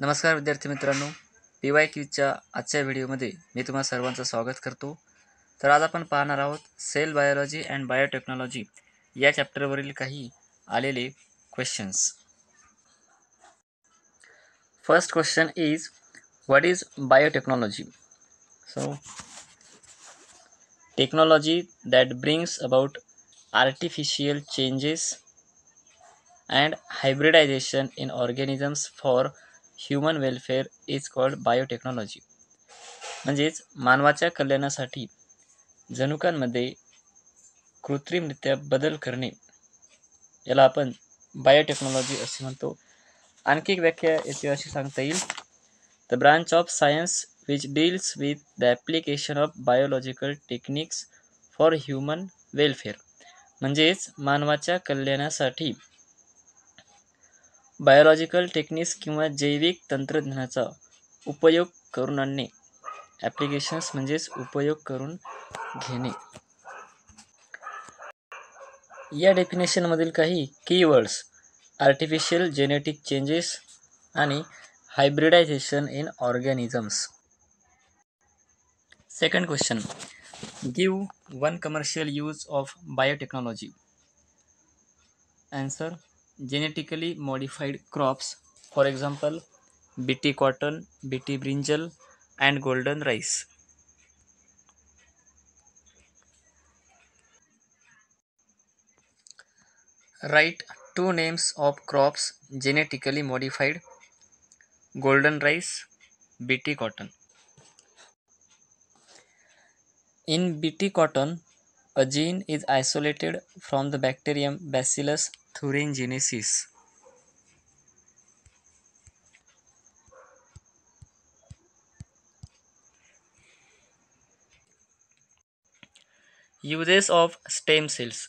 नमस्कार विद्यार्थी मित्रांनो, PY क्विजच्या आजच्या व्हिडिओमध्ये मी तुम्हा सर्वांचं स्वागत करतो. तर आज आपण पाहणार आहोत सेल बायोलॉजी अँड बायोटेक्नॉलॉजी या चॅप्टरवरील काही आलेले questions. First question is what is biotechnology? So technology that brings about artificial changes and hybridisation in organisms for human welfare is called biotechnology. म्हणजेच मानवाच्या कल्याणासाठी जनुकांमध्ये कृत्रिमरित्या बदल करणे याला आपण बायोटेक्नॉलॉजी असे म्हणतो. आणखी एक व्याख्या याची अशी सांगता येईल, the branch of science which deals with the application of biological techniques for human welfare. म्हणजेच मानवाच्या कल्याणासाठी बायोलॉजिकल टेक्निक्स किंवा जैविक तंत्रज्ञानाचा उपयोग करून आणणे. ॲप्लिकेशन्स म्हणजेच उपयोग करून घेणे. या डेफिनेशनमधील काही कीवर्ड्स आर्टिफिशियल जेनेटिक चेंजेस आणि hybridisation in organisms. Second question, give one commercial use of biotechnology. Answer, genetically modified crops, for example BT cotton, BT brinjal and golden rice. Write two names of crops genetically modified. Golden rice, BT cotton. In BT cotton, a gene is isolated from the bacterium Bacillus thuringiensis. Uses of stem cells.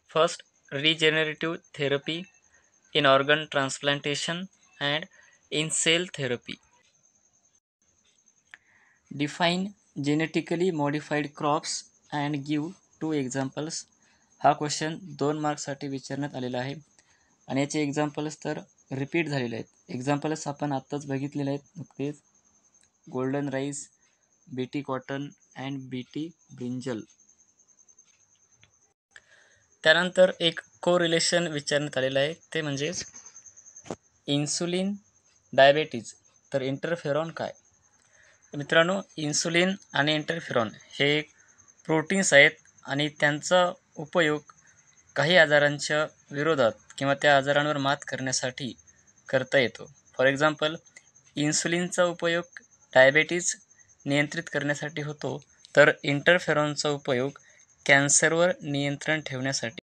First, regenerative therapy in organ transplantation and in cell therapy. Define genetically modified crops and give two examples. हा question 2 मार्क्ससाठी विचारण्यात आलेला आहे आणि याचे examples तर repeat झालेले आहेत. Examples आपण आत्ताच बघितलेले आहेत नुकतेच, golden rice, BT cotton and BT brinjal. त्यानंतर एक कोरिलेशन विचारण्यात आलेलं आहे, ते म्हणजेच इन्सुलिन, डायबेटीज तर इंटरफेरॉन काय. मित्रांनो, इन्सुलिन आणि इंटरफेरॉन हे प्रोटीन्स आहेत आणि त्यांचा उपयोग काही आजारांच्या विरोधात किंवा त्या आजारांवर मात करण्यासाठी करता येतो. फॉर एक्झाम्पल, इन्सुलिनचा उपयोग डायबेटीज नियंत्रित करण्यासाठी होतो, तर इंटरफेरॉनचा उपयोग कॅन्सरवर नियंत्रण ठेवण्यासाठी